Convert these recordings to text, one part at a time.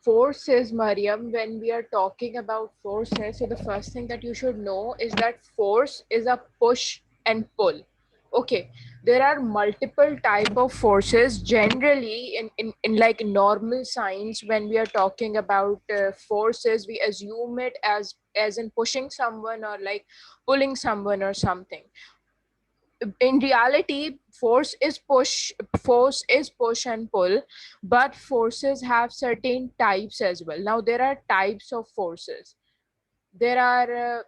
forces, Mariam, when we are talking about forces, so the first thing that you should know is that force is a push and pull. Okay, there are multiple type of forces. Generally, in like normal science, when we are talking about forces, we assume it as in pushing someone or like pulling someone or something. In reality, force is push and pull, but forces have certain types as well. Now there are types of forces. There are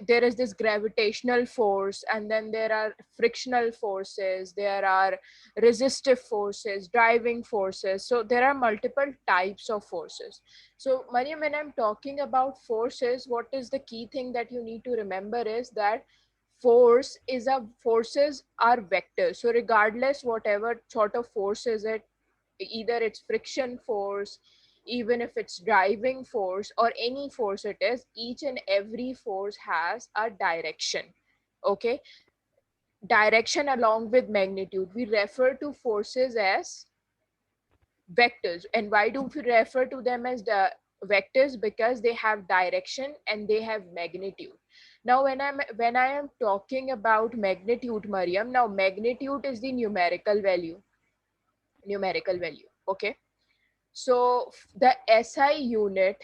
there is this gravitational force, and then there are frictional forces, there are resistive forces, driving forces. So there are multiple types of forces. So Mariam, when I'm talking about forces, what is the key thing that you need to remember is that forces are vectors. So regardless whatever sort of force is it, either it's friction force, even if it's driving force or any force it is, each and every force has a direction. Okay, direction along with magnitude. We refer to forces as vectors. And why do we refer to them as the vectors? Because they have direction and they have magnitude. Now when I am talking about magnitude, Mariam, now magnitude is the numerical value. Okay, so the SI unit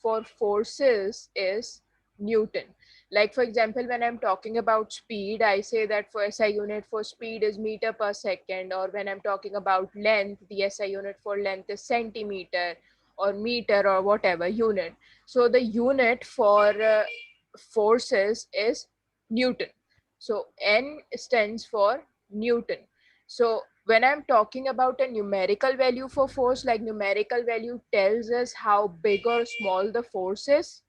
for forces is Newton. Like for example, when I'm talking about speed, I say that for SI unit for speed is meter per second, or when I'm talking about length, the SI unit for length is centimeter or meter or whatever unit. So the unit for forces is Newton. So N stands for Newton. So when I'm talking about a numerical value for force, like numerical value tells us how big or small the force is.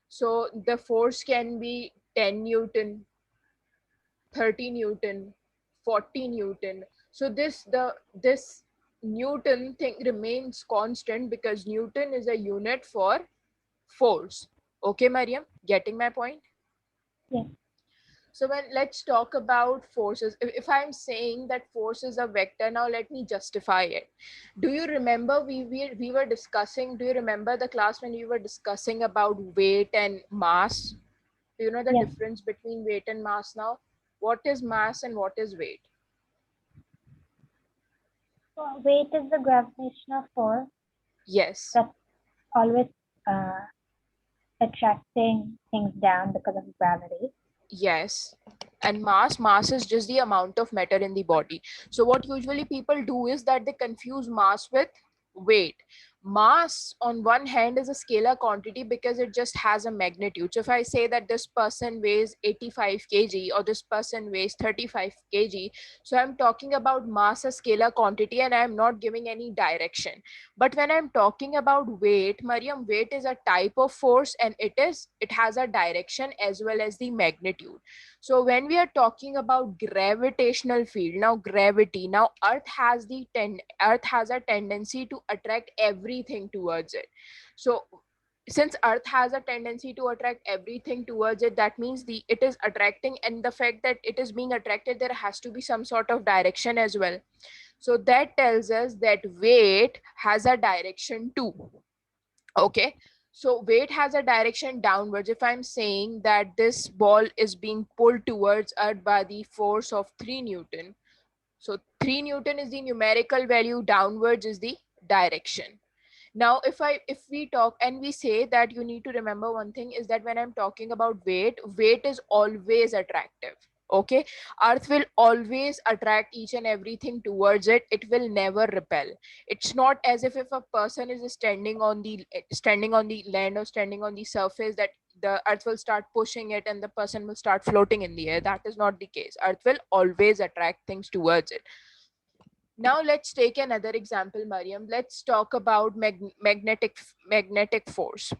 So the force can be 10 Newton, 30 Newton, 40 Newton. So this Newton thing remains constant because Newton is a unit for force. Okay, Mariam, getting my point? Yes. So when let's talk about forces. If I'm saying that force is a vector, now let me justify it. Do you remember we were discussing, do you remember the class when we were discussing about weight and mass? Do you know the Yes. difference between weight and mass now? What is mass and what is weight? So weight is the gravitational force Yes. that's always uh, attracting things down because of gravity. Yes. And mass is just the amount of matter in the body. So what usually people do is that they confuse mass with weight. Mass on one hand is a scalar quantity because it just has a magnitude. So if I say that this person weighs 85 kg or this person weighs 35 kg, so I'm talking about mass, a scalar quantity, and I'm not giving any direction. But when I'm talking about weight, Mariam, weight is a type of force, and it has a direction as well as the magnitude. So when we are talking about gravitational field, now gravity, now earth has a tendency to attract everything towards it. So since earth has a tendency to attract everything towards it, that means it is attracting, and the fact that it is being attracted, there has to be some sort of direction as well. So that tells us that weight has a direction too. Okay, so weight has a direction downwards. If I'm saying that this ball is being pulled towards earth by the force of 3 Newton, so 3 Newton is the numerical value, downwards is the direction. Now if we talk and we say that, you need to remember one thing is that when I'm talking about weight is always attractive. Okay, earth will always attract each and everything towards it, it will never repel. It's not as if a person is standing on the land or standing on the surface, that the earth will start pushing it and the person will start floating in the air. That is not the case. Earth will always attract things towards it. Now let's take another example, Mariam. Let's talk about magnetic force.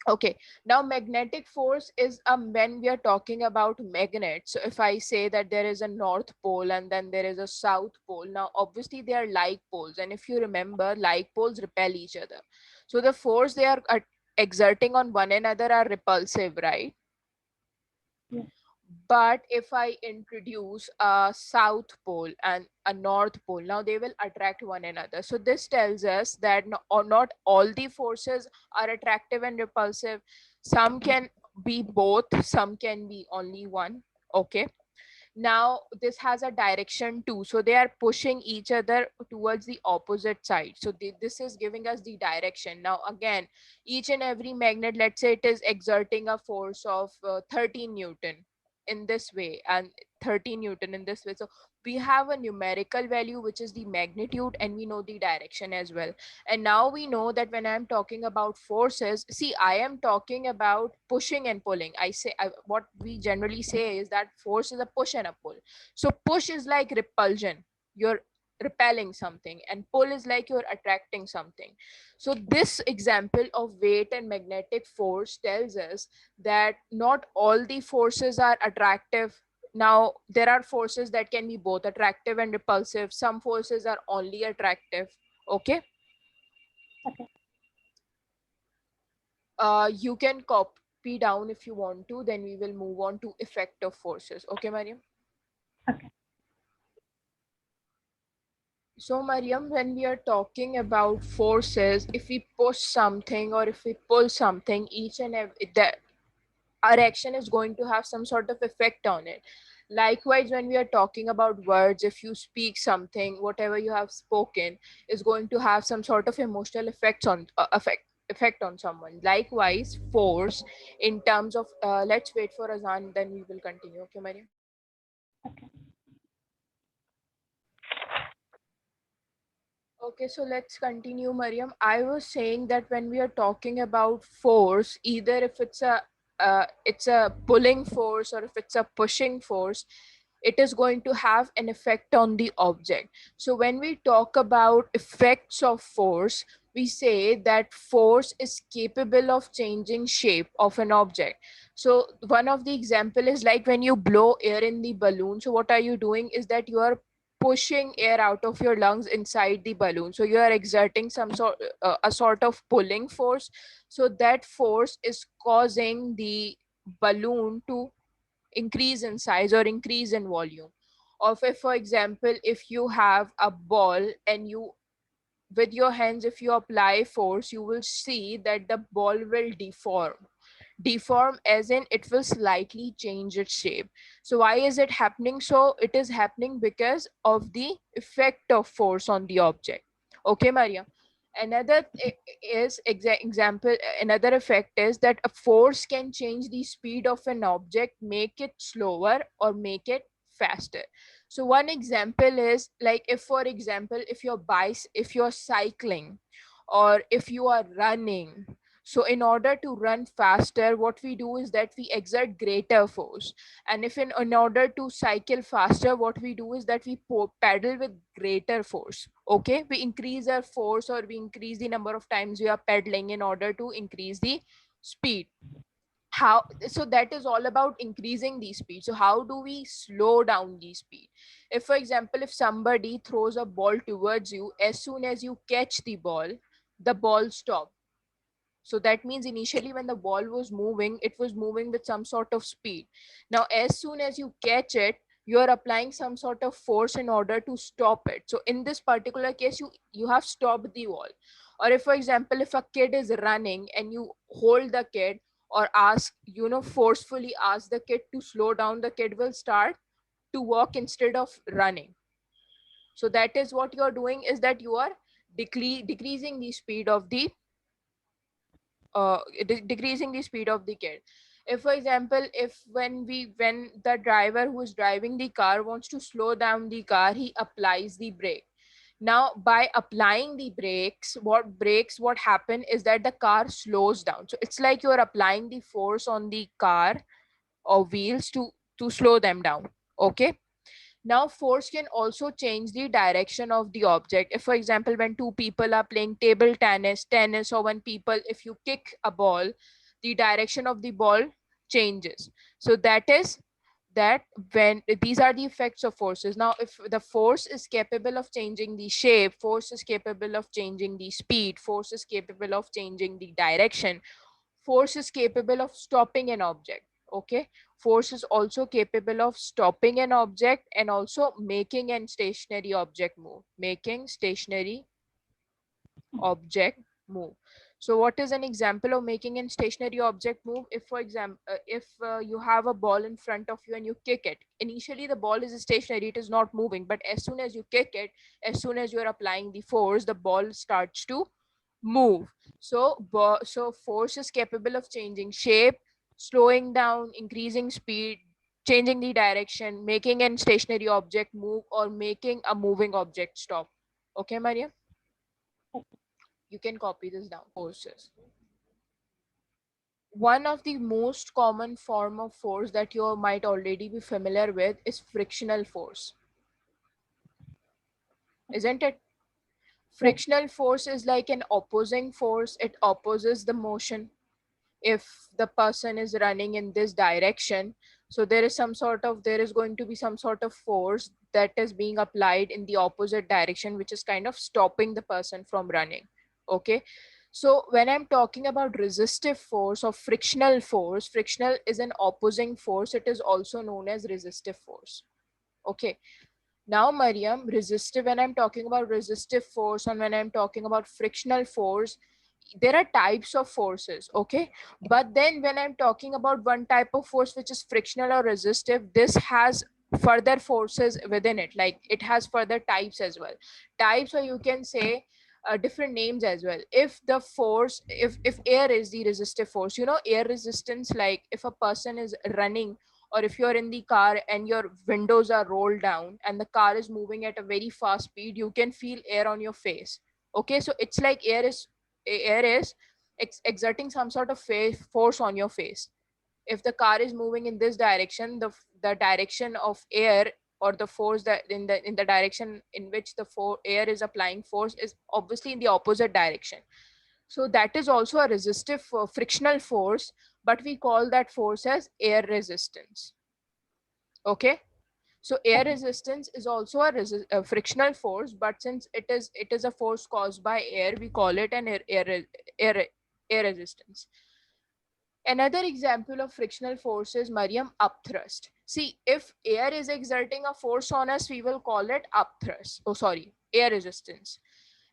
Okay, now magnetic force is when we are talking about magnets. So if I say that there is a north pole and then there is a south pole, now obviously they are like poles, and if you remember, like poles repel each other. So the force they are exerting on one another are repulsive, right? Yes. But if I introduce a south pole and a north pole, now they will attract one another. So this tells us that or not all the forces are attractive and repulsive. Some can be both, some can be only one. Okay. Now this has a direction too, so they are pushing each other towards the opposite side. So this is giving us the direction. Now again, each and every magnet, let's say it is exerting a force of 13 newton in this way and 13 newton in this way. So we have a numerical value which is the magnitude, and we know the direction as well. And now we know that when I'm talking about forces, see, I am talking about pushing and pulling. What we generally say is that force is a push and a pull. So push is like repulsion, you're repelling something, and pull is like you're attracting something. So this example of weight and magnetic force tells us that not all the forces are attractive. Now there are forces that can be both attractive and repulsive. Some forces are only attractive. Okay. Okay. You can copy down if you want to, then we will move on to effect of forces. Okay, Mariam? Okay. So, Mariam, when we are talking about forces, if we push something or if we pull something, each and every that our action is going to have some sort of effect on it. Likewise, when we are talking about words, if you speak something, whatever you have spoken is going to have some sort of emotional effects on effect on someone. Likewise, force in terms of let's wait for Azan, then we will continue. Okay, Mariam? Okay. Okay, so let's continue, Mariam. I was saying that when we are talking about force, either if it's a pulling force or if it's a pushing force, it is going to have an effect on the object. So when we talk about effects of force, we say that force is capable of changing shape of an object. So one of the example is like when you blow air in the balloon. So what are you doing is that you are pushing air out of your lungs inside the balloon, so you are exerting some sort a sort of pulling force. So that force is causing the balloon to increase in size or increase in volume. Or if, for example, if you have a ball and you with your hands, if you apply force, you will see that the ball will deform as in it will slightly change its shape. So why is it happening? So it is happening because of the effect of force on the object. Okay, Maria? Another example, another effect is that a force can change the speed of an object, make it slower or make it faster. So one example is like, if for example, if you're cycling or if you are running, so in order to run faster, what we do is that we exert greater force. And if in order to cycle faster, what we do is that we pedal with greater force. Okay, we increase our force or we increase the number of times we are pedaling in order to increase the speed. How? So that is all about increasing the speed. So how do we slow down the speed? If for example, if somebody throws a ball towards you, as soon as you catch the ball stops. So that means initially when the ball was moving, it was moving with some sort of speed. Now as soon as you catch it, you are applying some sort of force in order to stop it. So in this particular case, you have stopped the ball. Or if for example, if a kid is running and you hold the kid or ask, forcefully ask the kid to slow down, the kid will start to walk instead of running. So that is what you are doing, is that you are decreasing the speed of the decreasing the speed of the kid. If for example, if when the driver who is driving the car wants to slow down the car, he applies the brake. Now by applying the brakes, what happen is that the car slows down. So it's like you're applying the force on the car or wheels to slow them down. Okay. Now, force can also change the direction of the object. If, for example, when two people are playing table tennis, or when if you kick a ball, the direction of the ball changes. So that is that when these are the effects of forces. Now, if the force is capable of changing the shape, force is capable of changing the speed, force is capable of changing the direction, force is capable of stopping an object. Okay. Force is also capable of stopping an object and also making an stationary object move. Making stationary object move. So what is an example of making a stationary object move? If for example, if you have a ball in front of you and you kick it, initially the ball is stationary, it is not moving, but as soon as you kick it, as soon as you are applying the force, the ball starts to move. So so force is capable of changing shape, slowing down, increasing speed, changing the direction, making a stationary object move, or making a moving object stop. Okay, Maria, you can copy this down. Forces. One of the most common form of force that you might already be familiar with is frictional force, isn't it? Yes. Frictional force is like an opposing force. It opposes the motion. If the person is running in this direction, so there is going to be some sort of force that is being applied in the opposite direction, which is kind of stopping the person from running. Okay, so when I'm talking about resistive force or frictional force, frictional is an opposing force, it is also known as resistive force. Okay, now, Mariam, resistive, when I'm talking about resistive force and when I'm talking about frictional force, there are types of forces, okay? But then when I'm talking about one type of force which is frictional or resistive, this has further forces within it, like it has further types as well. Types, or you can say different names as well. If the force, if air is the resistive force, you know, air resistance, like if a person is running, or if you're in the car and your windows are rolled down and the car is moving at a very fast speed, you can feel air on your face. Okay, so it's like air is exerting some sort of force on your face. If the car is moving in this direction, the direction of air, or the force that in the direction in which the air is applying force is obviously in the opposite direction. So that is also a resistive frictional force, but we call that force as air resistance. Okay, so air Okay. resistance is also a frictional force, but since it is a force caused by air, we call it an air, air resistance. Another example of frictional force is, Mariam, upthrust. See, if air is exerting a force on us, we will call it upthrust. Oh, sorry, air resistance.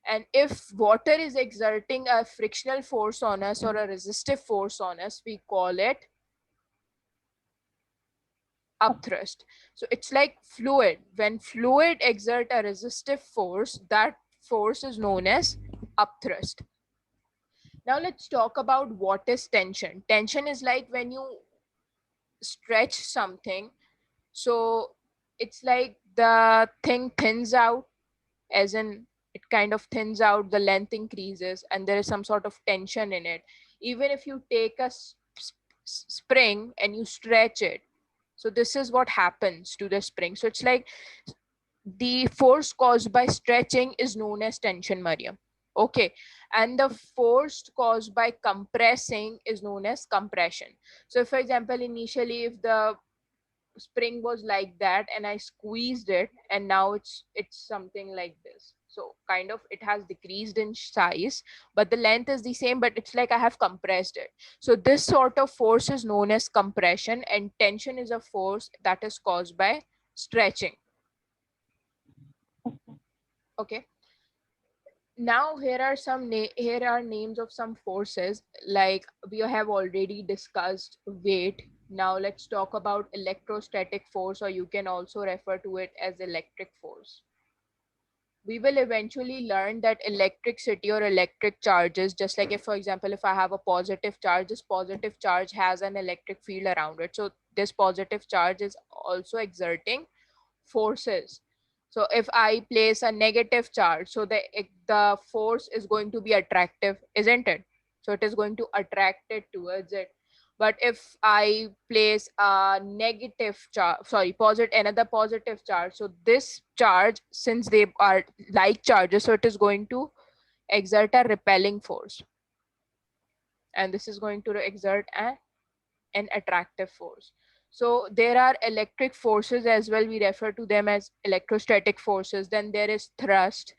And if water is exerting a frictional force on us or a resistive force on us, we call it upthrust. So it's like fluid. When fluid exert a resistive force, that force is known as upthrust. Now let's talk about what is tension. Tension is like when you stretch something, so it's like the thing thins out, as in it kind of thins out, the length increases and there is some sort of tension in it. Even if you take a spring and you stretch it, so this is what happens to the spring. So it's like the force caused by stretching is known as tension, Mariam. Okay, and the force caused by compressing is known as compression. So for example, initially if the spring was like that and I squeezed it, and now it's something like this, so kind of it has decreased in size, but the length is the same, but it's like I have compressed it. So this sort of force is known as compression, and tension is a force that is caused by stretching. Okay, now here are names of some forces, like we have already discussed weight. Now let's talk about electrostatic force, or you can also refer to it as electric force. We will eventually learn that electricity or electric charges, just like if for example if I have a positive charge, this positive charge has an electric field around it, so this positive charge is also exerting forces. So if I place a negative charge, so the force is going to be attractive, isn't it? So it is going to attract it towards it. But if I place a negative charge, sorry, positive, another positive charge, so this charge, since they are like charges, so it is going to exert a repelling force, and this is going to exert an attractive force. So there are electric forces as well. We refer to them as electrostatic forces. Then there is thrust,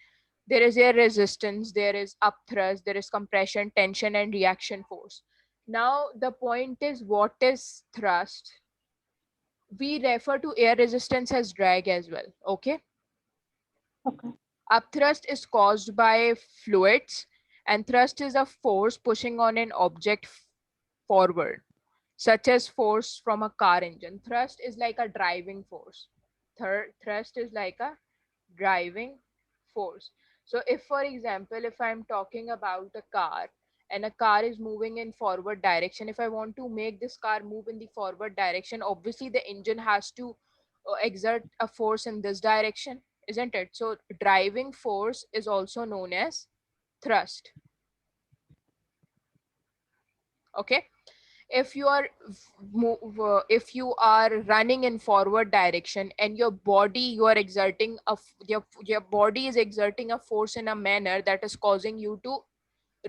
there is air resistance, there is upthrust, there is compression, tension, and reaction force. Now the point is, what is thrust? We refer to air resistance as drag as well. Okay. Okay. Upthrust is caused by fluids, and thrust is a force pushing on an object forward, such as force from a car engine. Thrust is like a driving force. Thrust is like a driving force. So, if for example, if I'm talking about a car and a car is moving in forward direction, if I want to make this car move in the forward direction, obviously the engine has to exert a force in this direction, isn't it? So, driving force is also known as thrust. Okay. If you are if you are running in forward direction and your body, you are exerting your body is exerting a force in a manner that is causing you to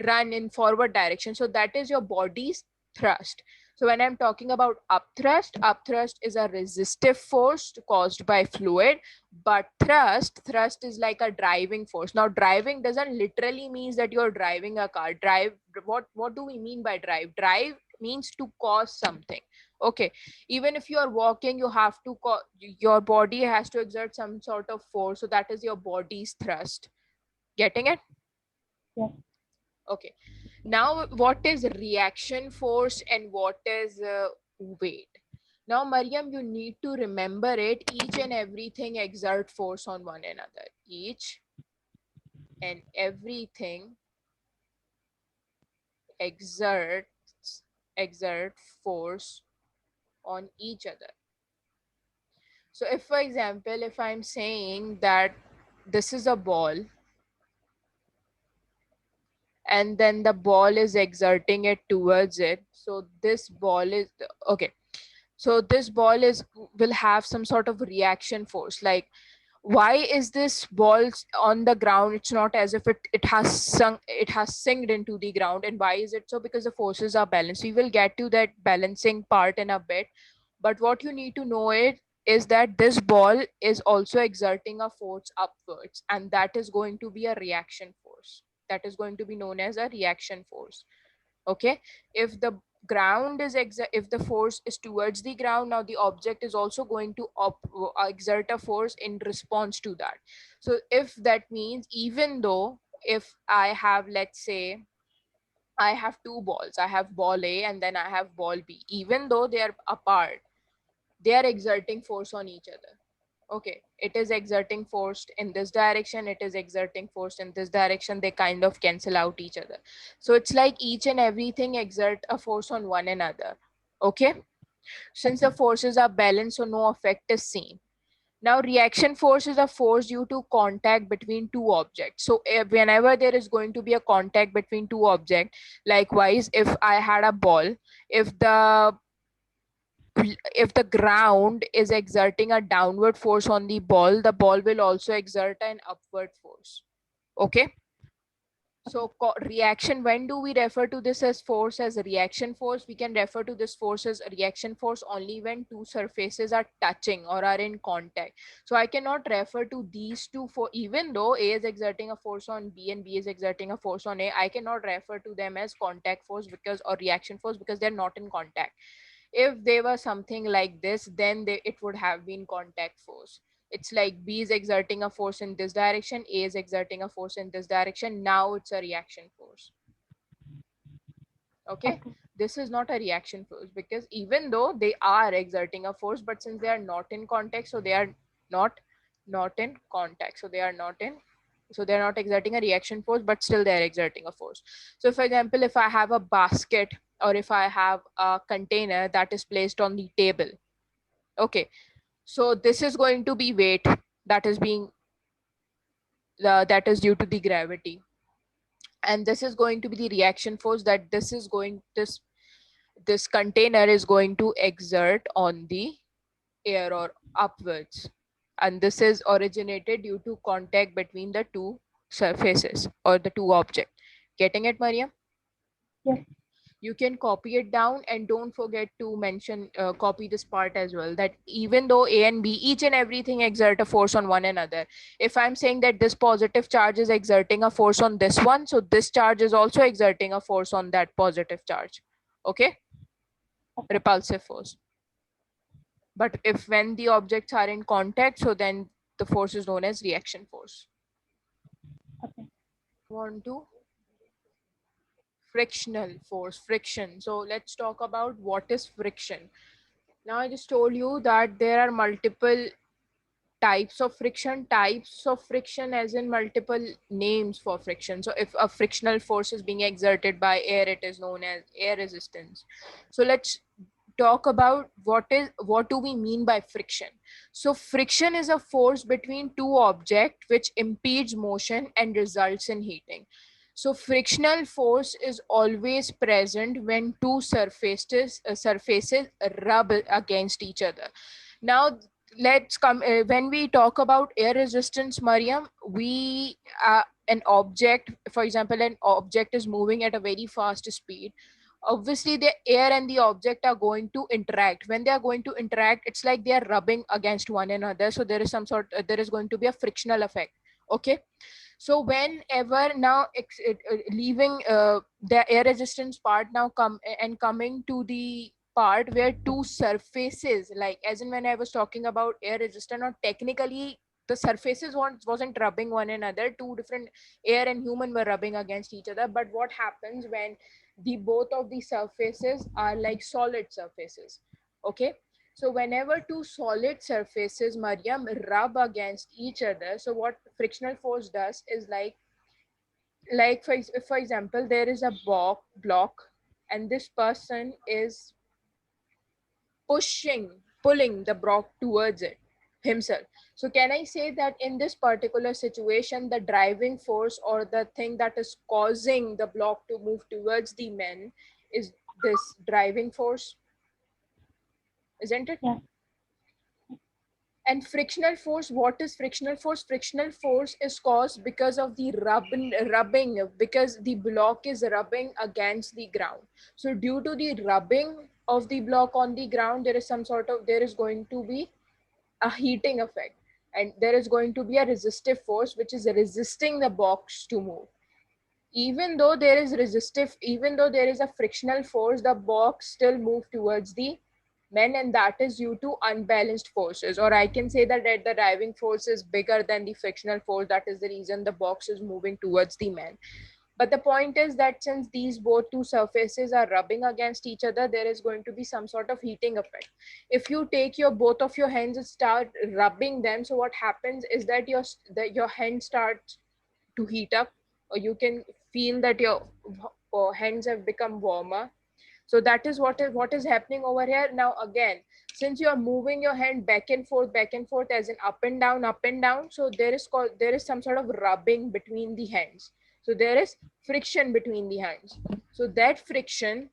run in forward direction, so that is your body's thrust. So when I'm talking about upthrust is a resistive force caused by fluid, but thrust is like a driving force. Now driving doesn't literally means that you're driving a car. What do we mean by drive means to cause something. Okay. Even if you are walking, you have to your body has to exert some sort of force, so that is your body's thrust. Getting it? Yes. Okay. Now, what is reaction force and what is weight? Now, Mariam, you need to remember it. Each and everything exert force on one another. Each and everything exert force on each other. So, if for example, if I'm saying that this is a ball and then the ball is exerting it towards it, so this ball is okay. So this ball is will have some sort of reaction force. Like, why is this ball on the ground? It's not as if it has sinked into the ground. And why is it so? Because the forces are balanced. We will get to that balancing part in a bit. But what you need to know is that this ball is also exerting a force upwards, and that is going to be a reaction force. That is going to be known as a reaction force. Okay. If the ground is if the force is towards the ground, now the object is also going to exert a force in response to that. So if that means, even though if I have, let's say I have two balls, I have ball A and then I have ball B, even though they are apart, they are exerting force on each other. Okay. It is exerting force in this direction, it is exerting force in this direction, they kind of cancel out each other. So it's like each and everything exert a force on one another. Okay. Since the Okay. forces are balanced, so no effect is seen. Now reaction force is a force due to contact between two objects. So whenever there is going to be a contact between two objects, likewise if I had a ball, if the if the ground is exerting a downward force on the ball will also exert an upward force. Okay. Okay. So reaction, when do we refer to this as force, as a reaction force? We can refer to this force as a reaction force only when two surfaces are touching or are in contact. So I cannot refer to these two, for even though A is exerting a force on B and B is exerting a force on A, I cannot refer to them as contact force because, or reaction force, because they're not in contact. If they were something like this, then it would have been contact force. It's like B is exerting a force in this direction, A is exerting a force in this direction, now it's a reaction force. Okay. Okay. This is not a reaction force because even though they are exerting a force, but since they are not in contact, so they are not in contact, so they are not in, so they're not exerting a reaction force, but still they're exerting a force. So for example, if I have a basket or if I have a container that is placed on the table, okay, so this is going to be weight that is being that is due to the gravity, and this is going to be the reaction force that this container is going to exert on the air or upwards, and this is originated due to contact between the two surfaces or the two objects. Getting it, Maria? Yes. You can copy it down and don't forget to mention copy this part as well, that even though A and B, each and everything exert a force on one another. If I'm saying that this positive charge is exerting a force on this one, so this charge is also exerting a force on that positive charge. Okay. Okay. Repulsive force. But if when the objects are in contact, so then the force is known as reaction force. Okay. On to frictional force, friction. So let's talk about what is friction. Now I just told you that there are multiple types of friction as in multiple names for friction. So if a frictional force is being exerted by air, it is known as air resistance. So let's talk about what do we mean by friction. So friction is a force between two objects which impedes motion and results in heating. So frictional force is always present when two surfaces rub against each other. Now let's come when we talk about air resistance, Mariam, we an object, for example, an object is moving at a very fast speed. Obviously the air and the object are going to interact. When they are going to interact, it's like they are rubbing against one another, so there is some sort there is going to be a frictional effect. Okay, so whenever now leaving the air resistance part, now come and coming to the part where two surfaces, like as in when I was talking about air resistance, or technically the surfaces wasn't rubbing one another, two different air and human were rubbing against each other. But what happens when the both of the surfaces are like solid surfaces? Okay, so whenever two solid surfaces, Mariam, rub against each other, so what frictional force does is like for example, there is a block, and this person is pulling the block towards it himself. So can I say that in this particular situation, the driving force or the thing that is causing the block to move towards the men is this driving force, isn't it? Yes. And frictional force, what is frictional force? Frictional force is caused because of the rubbing, because the block is rubbing against the ground. So due to the rubbing of the block on the ground, there is going to be a heating effect, and there is going to be a resistive force which is resisting the box to move. Even though there is a frictional force, the box still move towards the men, and that is due to unbalanced forces. Or I can say that the driving force is bigger than the frictional force, that is the reason the box is moving towards the men. But the point is that since these both two surfaces are rubbing against each other, there is going to be some sort of heating effect. If you take your both of your hands and start rubbing them, so what happens is that your hand starts to heat up, or you can feel that your hands have become warmer. So that is what is happening over here. Now again, since you are moving your hand back and forth, as in up and down, so there is some sort of rubbing between the hands. So there is friction between the hands. So that friction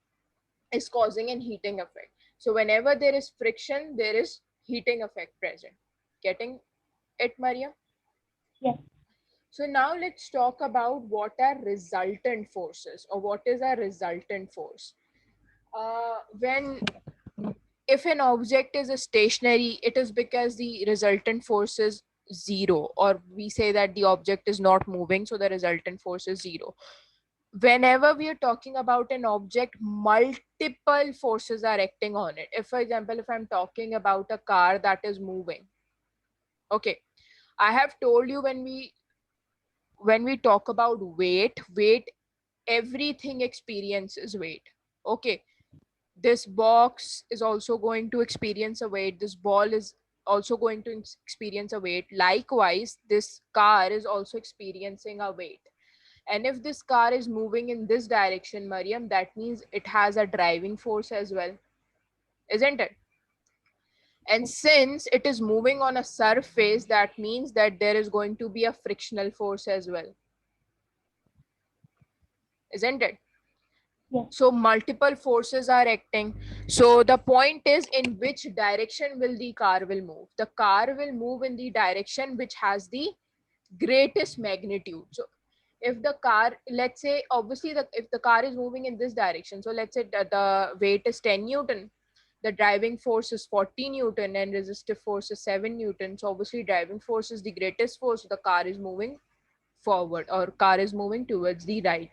is causing an heating effect. So whenever there is friction, there is heating effect present. Getting it, Maria? Yes. So now let's talk about what are resultant forces, or what is a resultant force. When if an object is a stationary, it is because the resultant force is zero, or we say that the object is not moving, so the resultant force is zero. Whenever we are talking about an object, multiple forces are acting on it. If, for example, if I'm talking about a car that is moving, okay, I have told you when we talk about weight, everything experiences weight. Okay, this box is also going to experience a weight, this ball is also going to experience a weight. Likewise, this car is also experiencing a weight. And if this car is moving in this direction, Mariam, that means it has a driving force as well, isn't it? And since it is moving on a surface, that means that there is going to be a frictional force as well, isn't it? Yes. So multiple forces are acting. So the point is, in which direction will the car will move? The car will move in the direction which has the greatest magnitude. So if the car, let's say, obviously if the car is moving in this direction, so let's say that the weight is 10 newton, the driving force is 40 newton, and resistive force is 7 newton. So obviously driving force is the greatest force, so the car is moving forward, or car is moving towards the right.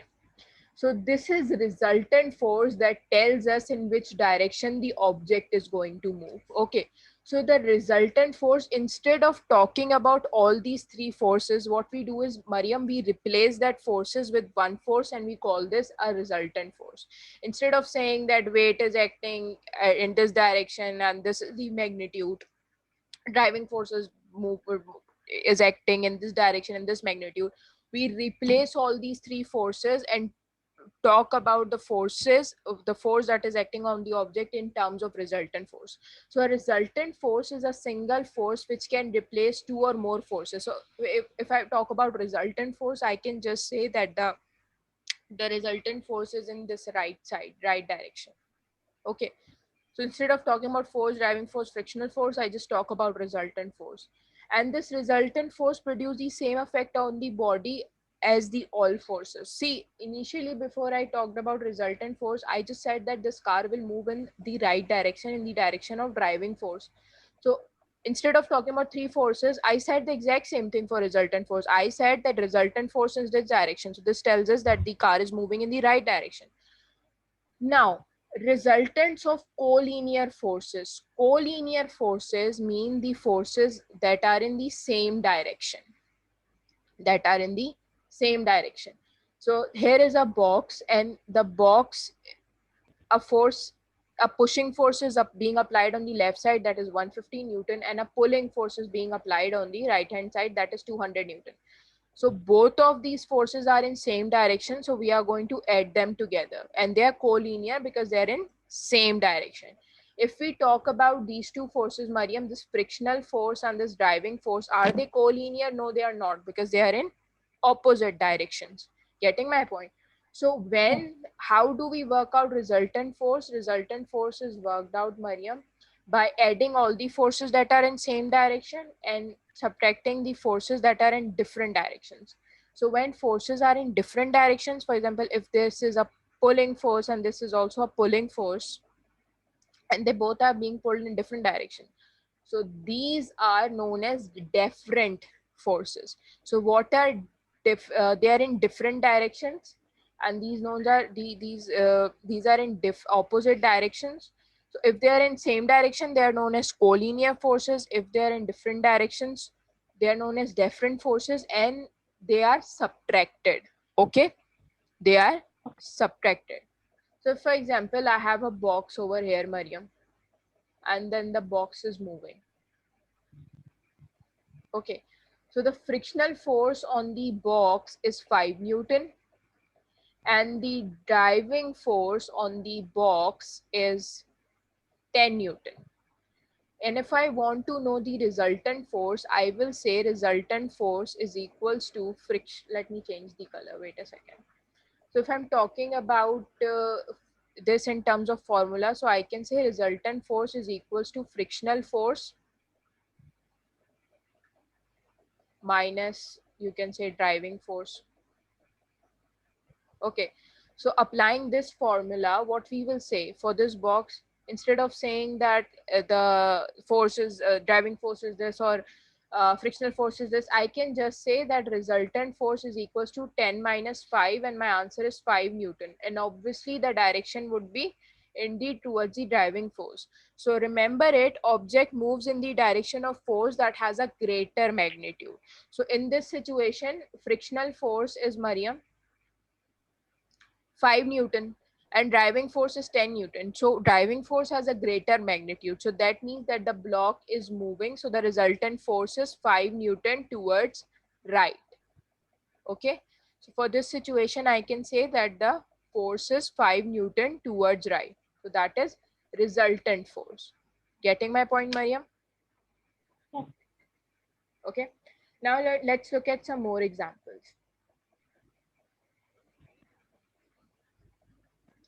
So this is resultant force that tells us in which direction the object is going to move. Okay. So the resultant force, instead of talking about all these three forces, what we do is, Mariam, we replace that forces with one force and we call this a resultant force. Instead of saying that weight is acting in this direction and this is the magnitude, driving forces move is acting in this direction and this magnitude, we replace all these three forces and talk about the forces of the force that is acting on the object in terms of resultant force. So a resultant force is a single force which can replace two or more forces. So if I talk about resultant force, I can just say that the resultant force is in this right side, right direction. Okay, so instead of talking about force, driving force, frictional force, I just talk about resultant force. And this resultant force produce the same effect on the body as the all forces. See, initially before I talked about resultant force, I just said that this car will move in the right direction, in the direction of driving force. So instead of talking about three forces, I said the exact same thing for resultant force. I said that resultant force is this direction. So this tells us that the car is moving in the right direction. Now, resultants of collinear forces. Collinear forces mean the forces that are in the same direction. That are in the same direction. So here is a box, and the box, a force, a pushing force is being applied on the left side, that is 150 Newton, and a pulling force is being applied on the right hand side, that is 200 Newton. So both of these forces are in same direction. So we are going to add them together, and they are collinear because they're in same direction. If we talk about these two forces, Mariam, this frictional force and this driving force, are they collinear? No, they are not, because they are in opposite directions. Getting my point? So Yes. how do we work out resultant force? Resultant force is worked out, Mariam, by adding all the forces that are in same direction and subtracting the forces that are in different directions. So when forces are in different directions, for example, if this is a pulling force and this is also a pulling force, and they both are being pulled in different directions, so these are known as different forces. So what are they are in different directions, and these knowns are these are in opposite directions. So if they are in same direction, they are known as collinear forces. If they are in different directions, they are known as different forces, and they are subtracted. Okay, they are subtracted. So for example, I have a box over here, Mariam, and then the box is moving. Okay, so the frictional force on the box is 5 Newton, and the driving force on the box is 10 Newton. And if I want to know the resultant force, I will say resultant force is equals to friction. Let me change the color. Wait a second. So if I'm talking about this in terms of formula, so I can say resultant force is equals to frictional force minus, you can say, driving force. Okay, so applying this formula, what we will say for this box, instead of saying that the forces, driving force is this, or frictional force is this, I can just say that resultant force is equals to 10 minus 5, and my answer is 5 Newton. And obviously the direction would be indeed towards the driving force. So remember it, object moves in the direction of force that has a greater magnitude. So in this situation, frictional force is, Mariam, 5 Newton, and driving force is 10 Newton. So driving force has a greater magnitude. So that means that the block is moving. So the resultant force is 5 Newton towards right. Okay. So for this situation, I can say that the force is 5 Newton towards right. So that is resultant force. Getting my point, Mariam? Yes. Okay. Now let's look at some more examples.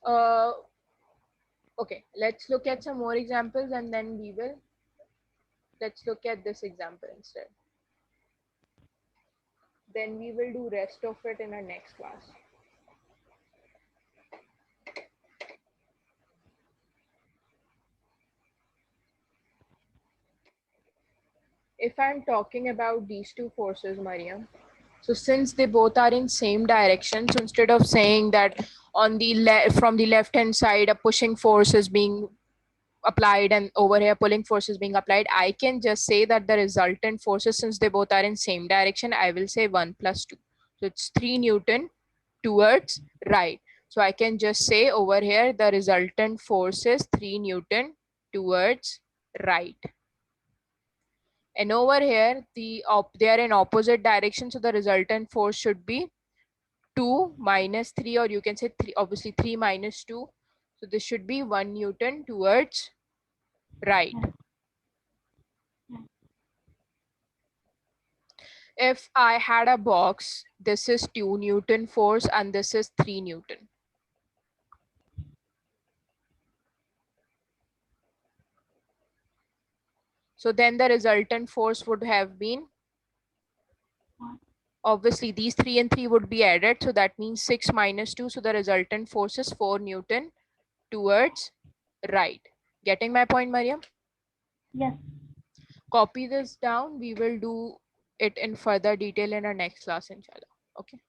Uh, okay, let's look at some more examples, and then let's look at this example instead. Then we will do rest of it in our next class. If I'm talking about these two forces, Mariam, so since they both are in same direction, so instead of saying that on the from the left hand side a pushing force is being applied, and over here pulling force is being applied, I can just say that the resultant forces, since they both are in same direction, I will say 1 plus 2. So it's 3 Newton towards right. So I can just say over here the resultant force is 3 Newton towards right. And over here they are in opposite direction, so the resultant force should be 2 minus 3, or you can say 3, obviously 3 minus 2. So this should be 1 Newton towards right. If I had a box, this is 2 Newton force and this is 3 Newton. So then the resultant force would have been, obviously these 3 and 3 would be added, so that means 6 minus 2, so the resultant force is 4 Newton towards right. Getting my point, Mariam? Yes. Copy this down. We will do it in further detail in our next class, inshallah. Okay.